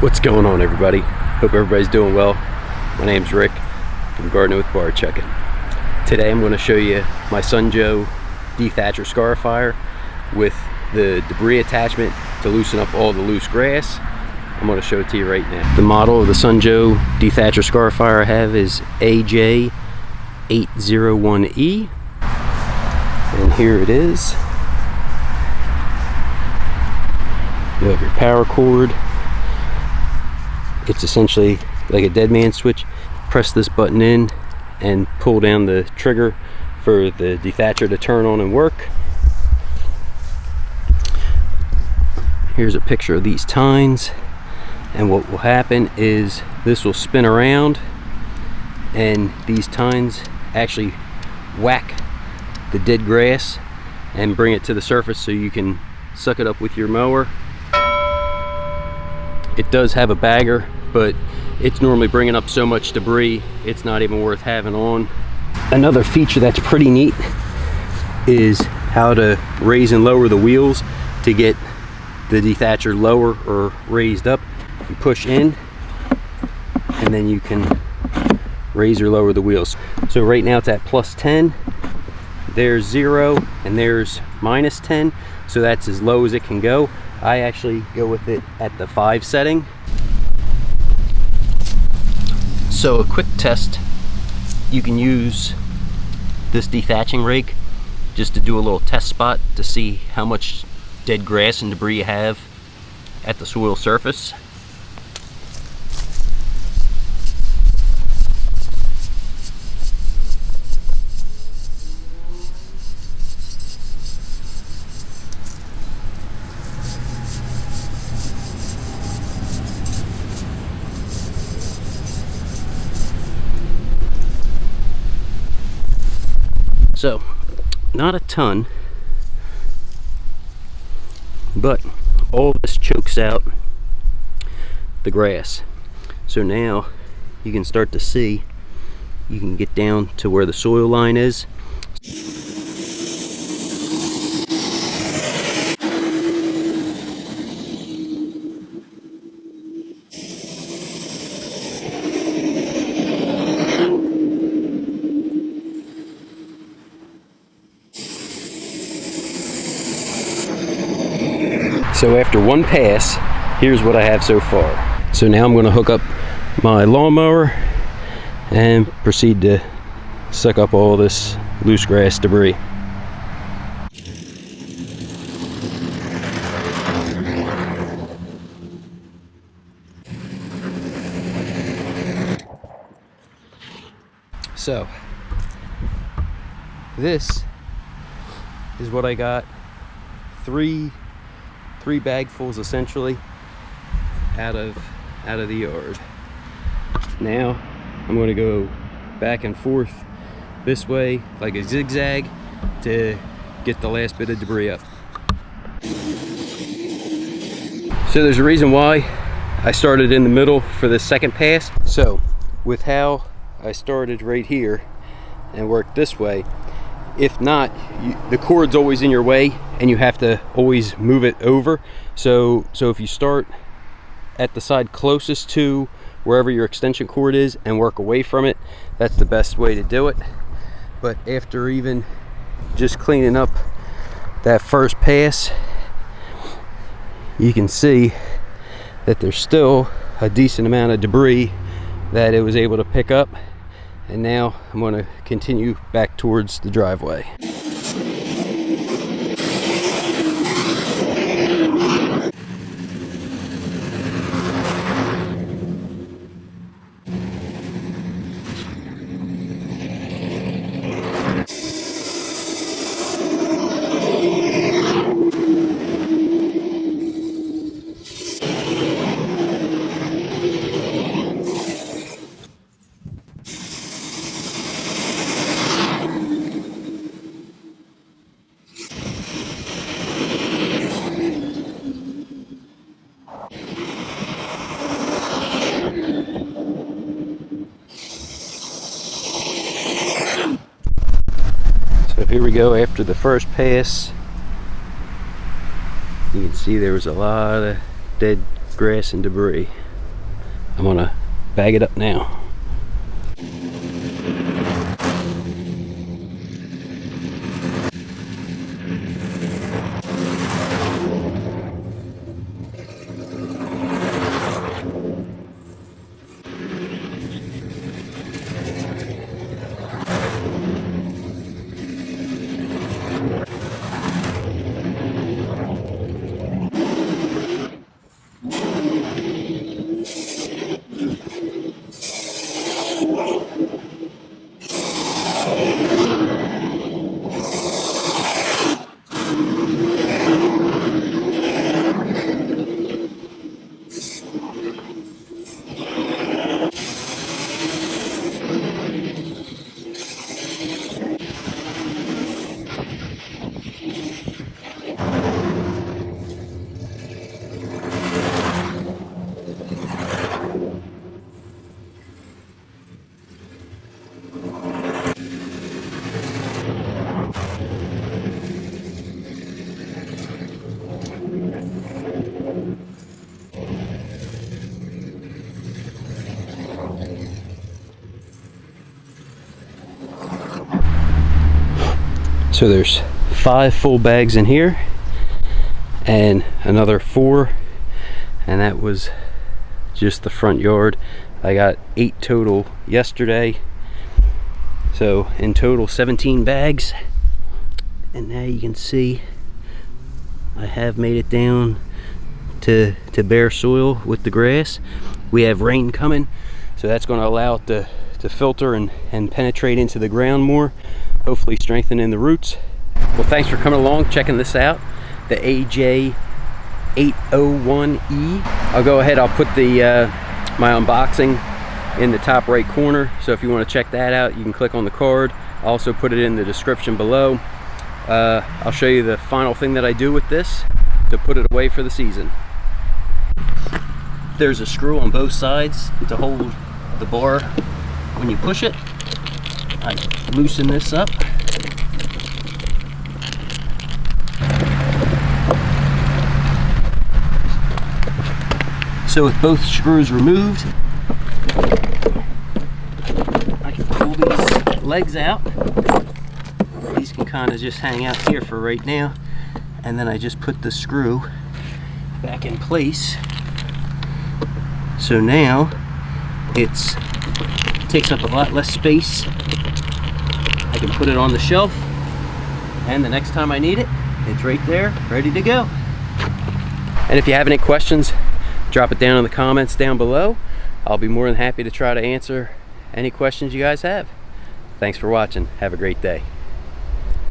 What's going on, everybody? Hope everybody's doing well. My name's Rick from Gardening with Barchuckin. Today I'm going to show you my Sun Joe dethatcher scarifier with the debris attachment to loosen up all the loose grass. I'm going to show it to you right now. The model of the Sun Joe dethatcher scarifier I have is AJ801E, and here it is. You have your power cord. It's essentially like a dead man switch. Press this button in and pull down the trigger for the dethatcher to turn on and work. Here's a picture of these tines, and what will happen is this will spin around and these tines actually whack the dead grass and bring it to the surface so you can suck it up with your mower. It does have a bagger, but it's normally bringing up so much debris it's not even worth having on. Another feature that's pretty neat is how to raise and lower the wheels to get the dethatcher lower or raised up. You push in and then you can raise or lower the wheels. So right now it's at +10, there's 0, and there's -10, so that's as low as it can go. I actually go with it at the 5 setting. So a quick test, you can use this dethatching rake just to do a little test spot to see how much dead grass and debris you have at the soil surface. So, not a ton, but all this chokes out the grass. So now you can start to see, you can get down to where the soil line is. So after one pass, here's what I have so far. So now I'm going to hook up my lawnmower and proceed to suck up all this loose grass debris. So this is what I got. Three bagfuls essentially out of the yard. Now I'm going to go back and forth this way like a zigzag to get the last bit of debris up. So there's a reason why I started in the middle for the second pass. So with how I started right here and worked this way, if not, the cord's always in your way and you have to always move it over. So if you start at the side closest to wherever your extension cord is and work away from it, that's the best way to do it. But after even just cleaning up that first pass, you can see that there's still a decent amount of debris that it was able to pick up. And now I'm going to continue back towards the driveway. here we go after the first pass. You can see there was a lot of dead grass and debris. I'm gonna bag it up now. So there's 5 full bags in here and another 4, and that was just the front yard. I got 8 total yesterday, so in total 17 bags. And now you can see I have made it down to bare soil with the grass. We have rain coming, so that's going to allow it to filter and penetrate into the ground more, hopefully strengthening the roots. Well, thanks for coming along, checking this out, the AJ801E. I'll go ahead, I'll put the my unboxing in the top right corner, so if you want to check that out, you can click on the card. I'll also put it in the description below. I'll show you the final thing that I do with this to put it away for the season. There's a screw on both sides to hold the bar when you push it. I loosen this up. So with both screws removed, I can pull these legs out. These can kind of just hang out here for right now, and then I just put the screw back in place. So now it takes up a lot less space. I can put it on the shelf, and the next time I need it, it's right there, ready to go. And if you have any questions, drop it down in the comments down below. I'll be more than happy to try to answer any questions you guys have. Thanks for watching. Have a great day.